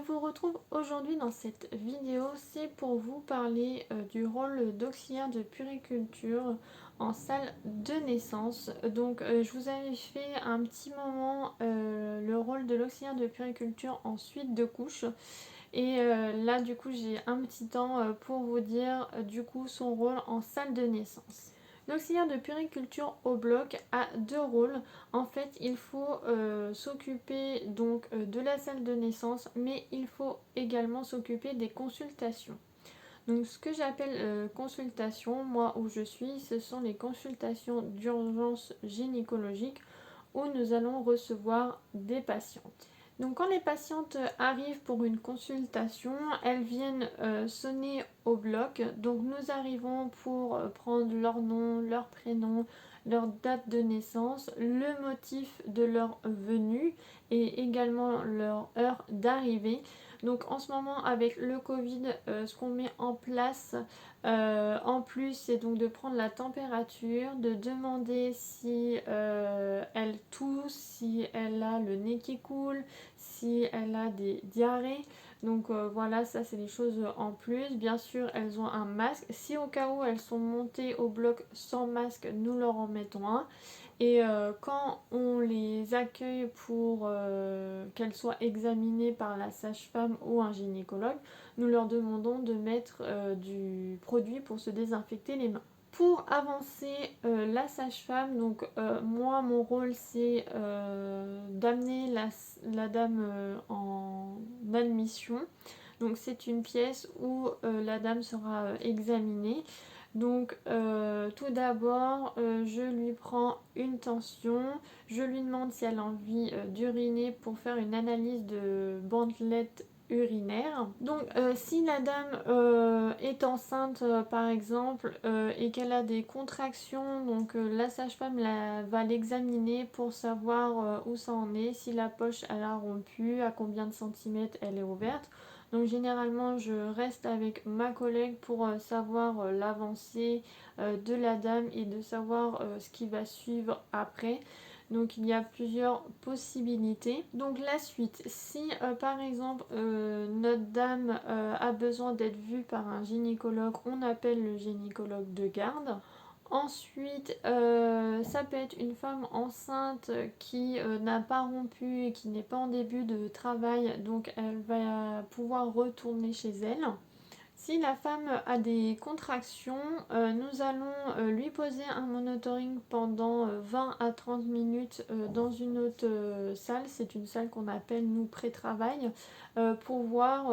vous retrouve aujourd'hui dans cette vidéo, c'est pour vous parler du rôle d'auxiliaire de puériculture en salle de naissance. Donc je vous avais fait un petit moment le rôle de l'auxiliaire de puériculture en suite de couche. Et là du coup j'ai un petit temps pour vous dire du coup son rôle en salle de naissance. L'auxiliaire de puériculture au bloc a deux rôles. En fait, il faut s'occuper donc de la salle de naissance, mais il faut également s'occuper des consultations. Donc ce que j'appelle consultation, moi où je suis, ce sont les consultations d'urgence gynécologique où nous allons recevoir des patientes. Donc quand les patientes arrivent pour une consultation, elles viennent sonner au bloc. Donc nous arrivons pour prendre leur nom, leur prénom, leur date de naissance, le motif de leur venue et également leur heure d'arrivée. Donc en ce moment avec le Covid, ce qu'on met en place en plus, c'est donc de prendre la température, de demander si elle tousse, si elle a le nez qui coule, si elle a des diarrhées. Donc voilà, ça c'est des choses en plus. Bien sûr, elles ont un masque. Si au cas où elles sont montées au bloc sans masque, nous leur en mettons un. Et quand on les accueille pour qu'elles soient examinées par la sage-femme ou un gynécologue, nous leur demandons de mettre du produit pour se désinfecter les mains. Pour avancer la sage-femme, donc moi mon rôle c'est d'amener la dame en admission. Donc c'est une pièce où la dame sera examinée. Donc tout d'abord je lui prends une tension, je lui demande si elle a envie d'uriner pour faire une analyse de bandelettes urinaire. Donc si la dame est enceinte par exemple et qu'elle a des contractions, donc la sage-femme va l'examiner pour savoir où ça en est, si la poche elle a rompu, à combien de centimètres elle est ouverte. Donc généralement je reste avec ma collègue pour savoir l'avancée de la dame et de savoir ce qui va suivre après. Donc il y a plusieurs possibilités. Donc la suite, si par exemple notre dame a besoin d'être vue par un gynécologue, on appelle le gynécologue de garde. Ensuite, ça peut être une femme enceinte qui n'a pas rompu et qui n'est pas en début de travail, donc elle va pouvoir retourner chez elle. Si la femme a des contractions, nous allons lui poser un monitoring pendant 20 à 30 minutes dans une autre salle. C'est une salle qu'on appelle nous pré-travail pour voir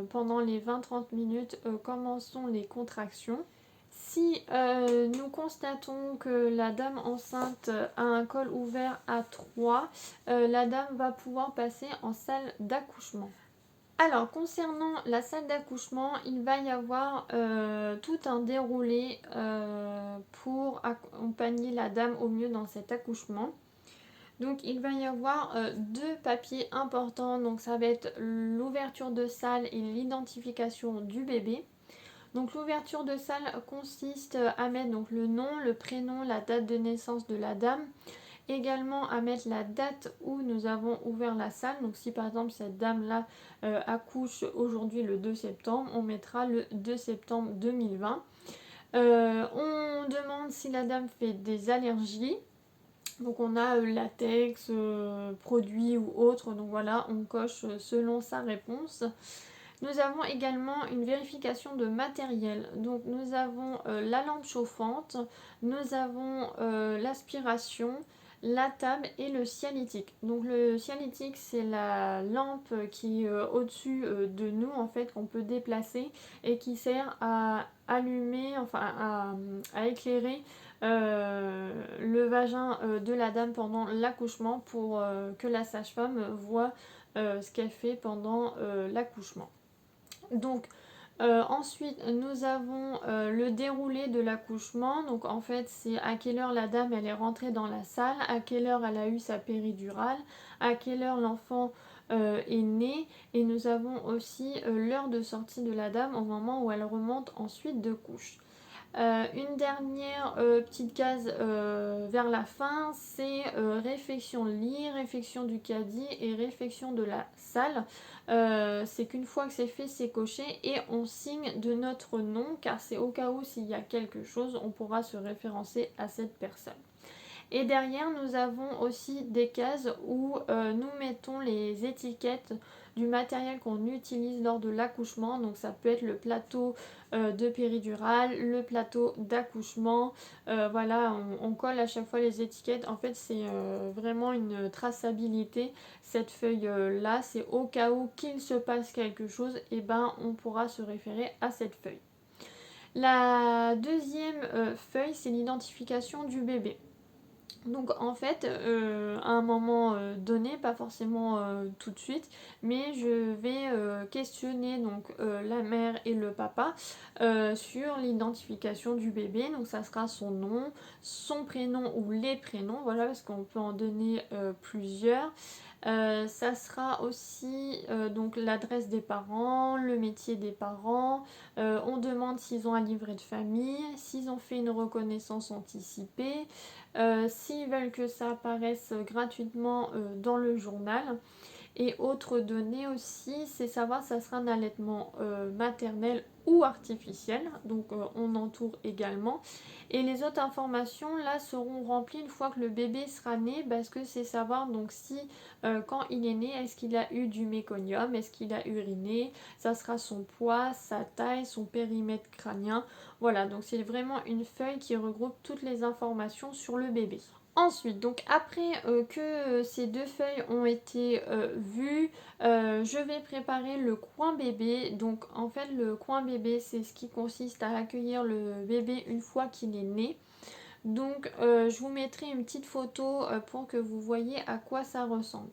pendant les 20-30 minutes comment sont les contractions. Si nous constatons que la dame enceinte a un col ouvert à 3, la dame va pouvoir passer en salle d'accouchement. Alors, concernant la salle d'accouchement, il va y avoir tout un déroulé pour accompagner la dame au mieux dans cet accouchement. Donc, il va y avoir deux papiers importants. Donc, ça va être l'ouverture de salle et l'identification du bébé. Donc, l'ouverture de salle consiste à mettre donc, le nom, le prénom, la date de naissance de la dame. Également à mettre la date où nous avons ouvert la salle. Donc si par exemple cette dame là accouche aujourd'hui le 2 septembre, on mettra le 2 septembre 2020. On demande si la dame fait des allergies. Donc on a latex, produit ou autre. Donc voilà, on coche selon sa réponse. Nous avons également une vérification de matériel. Donc nous avons la lampe chauffante, nous avons l'aspiration, la table et le cialytique. Donc le cialytique c'est la lampe qui est au-dessus de nous en fait qu'on peut déplacer et qui sert à allumer, enfin à éclairer le vagin de la dame pendant l'accouchement pour que la sage-femme voit ce qu'elle fait pendant l'accouchement. Donc ensuite nous avons le déroulé de l'accouchement. Donc en fait c'est à quelle heure la dame elle est rentrée dans la salle, à quelle heure elle a eu sa péridurale, à quelle heure l'enfant est né, et nous avons aussi l'heure de sortie de la dame au moment où elle remonte ensuite de couche. Une dernière petite case vers la fin, c'est réfection de lit, réfection du caddie et réfection de la salle. C'est qu'une fois que c'est fait, c'est coché et on signe de notre nom car c'est au cas où s'il y a quelque chose, on pourra se référencer à cette personne. Et derrière, nous avons aussi des cases où nous mettons les étiquettes du matériel qu'on utilise lors de l'accouchement. Donc ça peut être le plateau de péridurale, le plateau d'accouchement. Voilà, on colle à chaque fois les étiquettes. En fait, c'est vraiment une traçabilité. Cette feuille-là, c'est au cas où qu'il se passe quelque chose, et ben on pourra se référer à cette feuille. La deuxième feuille, c'est l'identification du bébé. Donc en fait, à un moment donné, pas forcément tout de suite, mais je vais questionner donc la mère et le papa sur l'identification du bébé. Donc ça sera son nom, son prénom ou les prénoms, voilà, parce qu'on peut en donner plusieurs. Ça sera aussi donc l'adresse des parents, le métier des parents. On demande s'ils ont un livret de famille, s'ils ont fait une reconnaissance anticipée, s'ils veulent que ça apparaisse gratuitement dans le journal. Et autre donnée aussi, c'est savoir si ça sera un allaitement maternel ou artificiel. Donc on entoure également. Et les autres informations là seront remplies une fois que le bébé sera né, parce que c'est savoir donc si quand il est né, est-ce qu'il a eu du méconium, est-ce qu'il a uriné, ça sera son poids, sa taille, son périmètre crânien. Voilà, donc c'est vraiment une feuille qui regroupe toutes les informations sur le bébé. Ensuite, donc après que ces deux feuilles ont été vues, je vais préparer le coin bébé. Donc en fait le coin bébé, c'est ce qui consiste à accueillir le bébé une fois qu'il est né. Donc je vous mettrai une petite photo pour que vous voyez à quoi ça ressemble.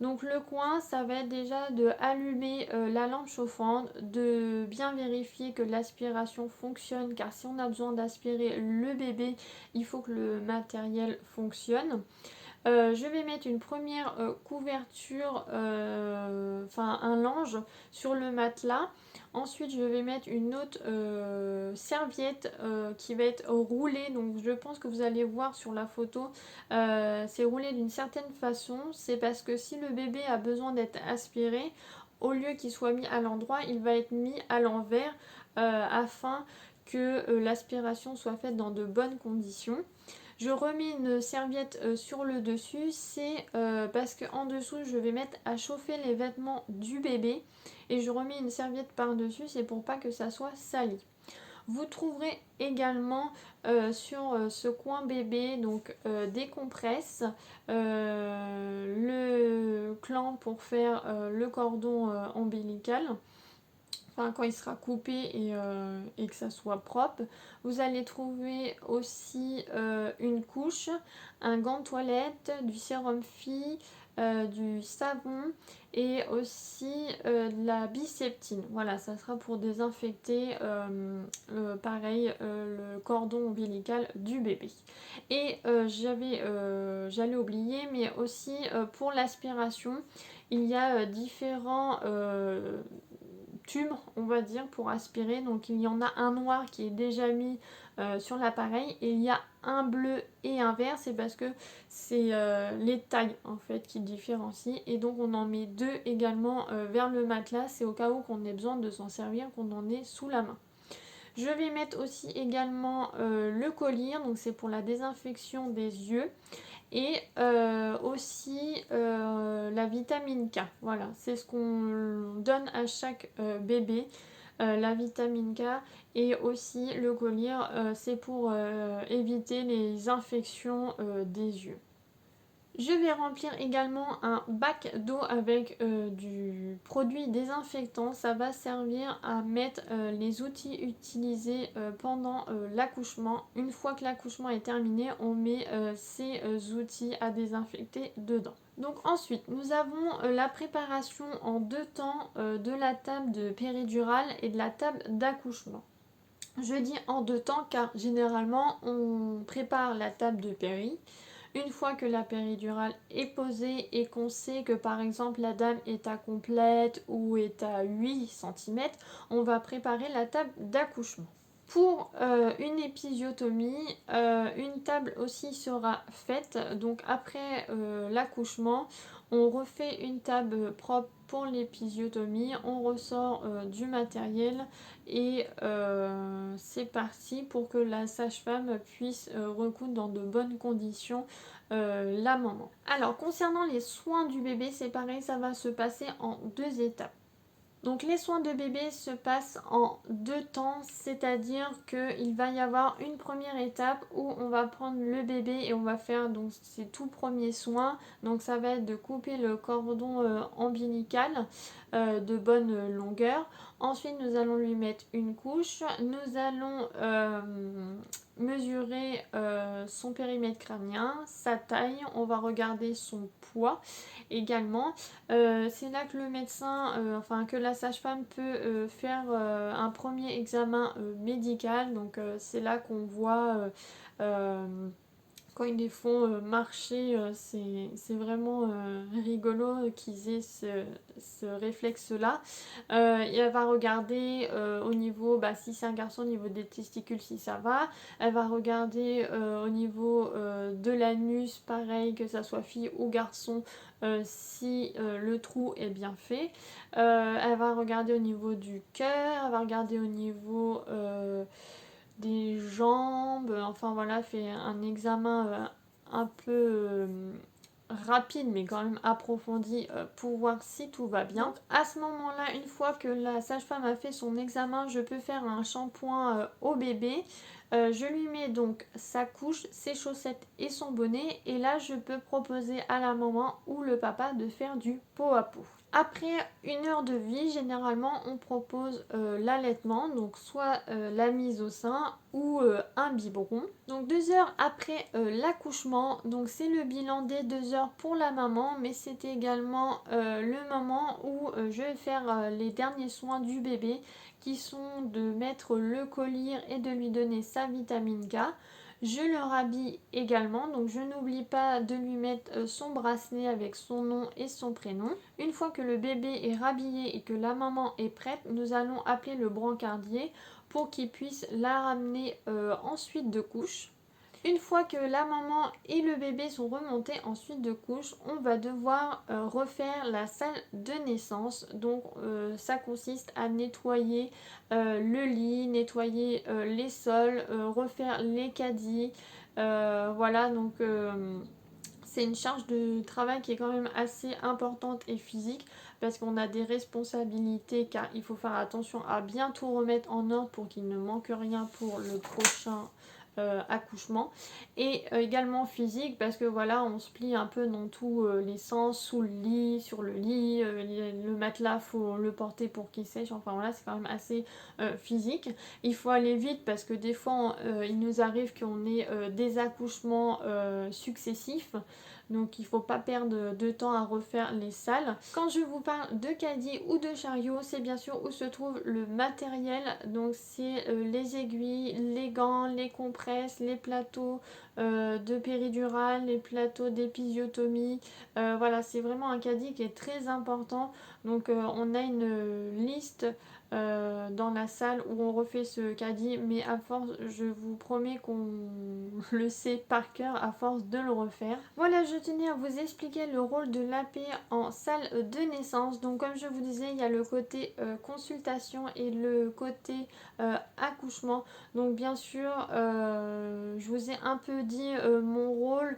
Donc le coin, ça va être déjà de allumer la lampe chauffante, de bien vérifier que l'aspiration fonctionne, car si on a besoin d'aspirer le bébé, il faut que le matériel fonctionne. Je vais mettre une première couverture, enfin un linge sur le matelas. Ensuite, je vais mettre une autre serviette qui va être roulée. Donc, je pense que vous allez voir sur la photo, c'est roulé d'une certaine façon. C'est parce que si le bébé a besoin d'être aspiré, au lieu qu'il soit mis à l'endroit, il va être mis à l'envers afin que l'aspiration soit faite dans de bonnes conditions. Je remets une serviette sur le dessus, c'est parce qu'en dessous je vais mettre à chauffer les vêtements du bébé et je remets une serviette par dessus, c'est pour pas que ça soit sali. Vous trouverez également sur ce coin bébé donc des compresses, le clan pour faire le cordon ombilical, enfin quand il sera coupé et que ça soit propre. Vous allez trouver aussi une couche, un gant de toilette, du sérum fille, du savon et aussi de la biseptine. Voilà, ça sera pour désinfecter pareil le cordon ombilical du bébé. Et j'allais oublier, mais aussi pour l'aspiration, il y a différents tubes, on va dire, pour aspirer. Donc il y en a un noir qui est déjà mis sur l'appareil et il y a un bleu et un vert. C'est parce que c'est les tailles en fait qui différencient, et donc on en met deux également vers le matelas. C'est au cas où qu'on ait besoin de s'en servir, qu'on en ait sous la main. Je vais mettre aussi également le collyre, donc c'est pour la désinfection des yeux. Et aussi la vitamine K. Voilà, c'est ce qu'on donne à chaque bébé, la vitamine K. Et aussi le collyre, c'est pour éviter les infections des yeux. Je vais remplir également un bac d'eau avec du produit désinfectant. Ça va servir à mettre les outils utilisés pendant l'accouchement. Une fois que l'accouchement est terminé, on met ces outils à désinfecter dedans. Donc ensuite, nous avons la préparation en deux temps de la table de péridurale et de la table d'accouchement. Je dis en deux temps car généralement on prépare la table de péri. Une fois que la péridurale est posée et qu'on sait que par exemple la dame est à complète ou est à 8 cm, on va préparer la table d'accouchement. Pour une épisiotomie, une table aussi sera faite. Donc après l'accouchement, on refait une table propre pour l'épisiotomie, on ressort du matériel et c'est parti pour que la sage-femme puisse recoudre dans de bonnes conditions la maman. Alors concernant les soins du bébé, c'est pareil, ça va se passer en 2 étapes. Donc les soins de bébé se passent en 2 temps, c'est-à-dire qu'il va y avoir une première étape où on va prendre le bébé et on va faire donc ses tout premiers soins. Donc ça va être de couper le cordon ombilical de bonne longueur. Ensuite nous allons lui mettre une couche. Nous allons mesurer son périmètre crânien, sa taille, on va regarder son poids également. C'est là que le médecin, enfin que la sage-femme peut faire un premier examen médical. Donc c'est là qu'on voit quand ils les font marcher, c'est vraiment rigolo qu'ils aient ce réflexe-là. Elle va regarder au niveau, si c'est un garçon, au niveau des testicules si ça va. Elle va regarder au niveau de l'anus, pareil, que ça soit fille ou garçon, si le trou est bien fait. Elle va regarder au niveau du cœur, elle va regarder au niveau des jambes, enfin voilà, fait un examen un peu rapide mais quand même approfondi pour voir si tout va bien. Donc, à ce moment-là, une fois que la sage-femme a fait son examen, je peux faire un shampoing au bébé. Je lui mets donc sa couche, ses chaussettes et son bonnet et là je peux proposer à la maman ou le papa de faire du pot à pot. Après 1 heure de vie, généralement on propose l'allaitement, donc soit la mise au sein ou un biberon. Donc 2 heures après l'accouchement, donc c'est le bilan des 2 heures pour la maman, mais c'est également le moment où je vais faire les derniers soins du bébé qui sont de mettre le collyre et de lui donner sa vitamine K. Je le rhabille également, donc je n'oublie pas de lui mettre son bracelet avec son nom et son prénom. Une fois que le bébé est rhabillé et que la maman est prête, nous allons appeler le brancardier pour qu'il puisse la ramener ensuite de couche. Une fois que la maman et le bébé sont remontés ensuite de couche, on va devoir refaire la salle de naissance. Donc ça consiste à nettoyer le lit, nettoyer les sols, refaire les caddies. Voilà, donc c'est une charge de travail qui est quand même assez importante et physique parce qu'on a des responsabilités car il faut faire attention à bien tout remettre en ordre pour qu'il ne manque rien pour le prochain accouchement et également physique parce que voilà on se plie un peu dans tous les sens, sous le lit, sur le lit, le matelas faut le porter pour qu'il sèche, enfin voilà c'est quand même assez physique. Il faut aller vite parce que des fois il nous arrive qu'on ait des accouchements successifs. Donc il ne faut pas perdre de temps à refaire les salles. Quand je vous parle de caddie ou de chariot, c'est bien sûr où se trouve le matériel. Donc c'est les aiguilles, les gants, les compresses, les plateaux de péridurale, les plateaux d'épisiotomie. Voilà, c'est vraiment un caddie qui est très important. Donc on a une liste dans la salle où on refait ce caddie, mais à force, je vous promets qu'on le sait par cœur à force de le refaire. Voilà, je tenais à vous expliquer le rôle de l'AP en salle de naissance. Donc comme je vous disais, il y a le côté consultation et le côté accouchement. Donc bien sûr, je vous ai un peu dit mon rôle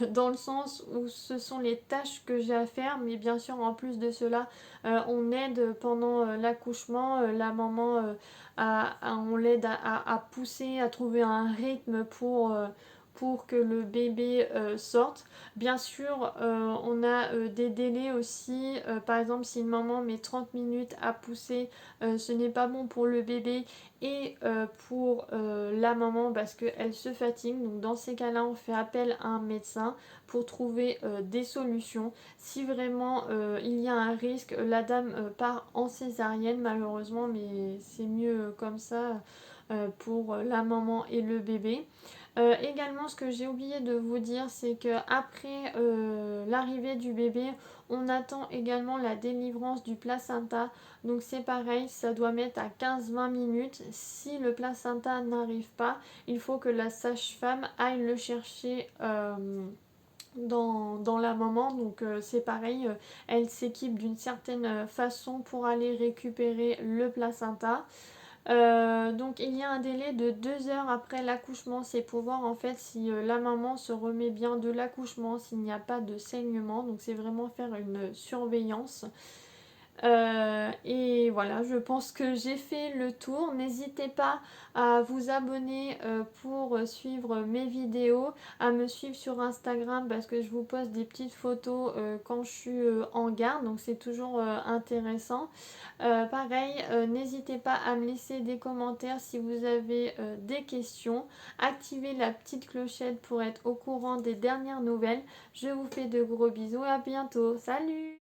dans le sens où ce sont les tâches que j'ai à faire, mais bien sûr en plus de cela, on aide pendant l'accouchement, la maman, on l'aide à pousser, à trouver un rythme pour que le bébé sorte. Bien sûr, on a des délais aussi. Par exemple, si une maman met 30 minutes à pousser, ce n'est pas bon pour le bébé et pour la maman parce qu'elle se fatigue. Donc dans ces cas-là, on fait appel à un médecin pour trouver des solutions. Si vraiment il y a un risque, la dame part en césarienne malheureusement, mais c'est mieux comme ça pour la maman et le bébé. Également, ce que j'ai oublié de vous dire, c'est que après l'arrivée du bébé, on attend également la délivrance du placenta. Donc c'est pareil, ça doit mettre à 15-20 minutes. Si le placenta n'arrive pas, il faut que la sage-femme aille le chercher dans la maman. Donc c'est pareil, elle s'équipe d'une certaine façon pour aller récupérer le placenta. Donc il y a un délai de 2 heures après l'accouchement, c'est pour voir en fait si la maman se remet bien de l'accouchement, s'il n'y a pas de saignement, donc c'est vraiment faire une surveillance. Et voilà, je pense que j'ai fait le tour. N'hésitez pas à vous abonner pour suivre mes vidéos, à me suivre sur Instagram parce que je vous poste des petites photos quand je suis en garde, donc c'est toujours intéressant. Pareil, n'hésitez pas à me laisser des commentaires si vous avez des questions. Activez la petite clochette pour être au courant des dernières nouvelles. Je vous fais de gros bisous et à bientôt. Salut!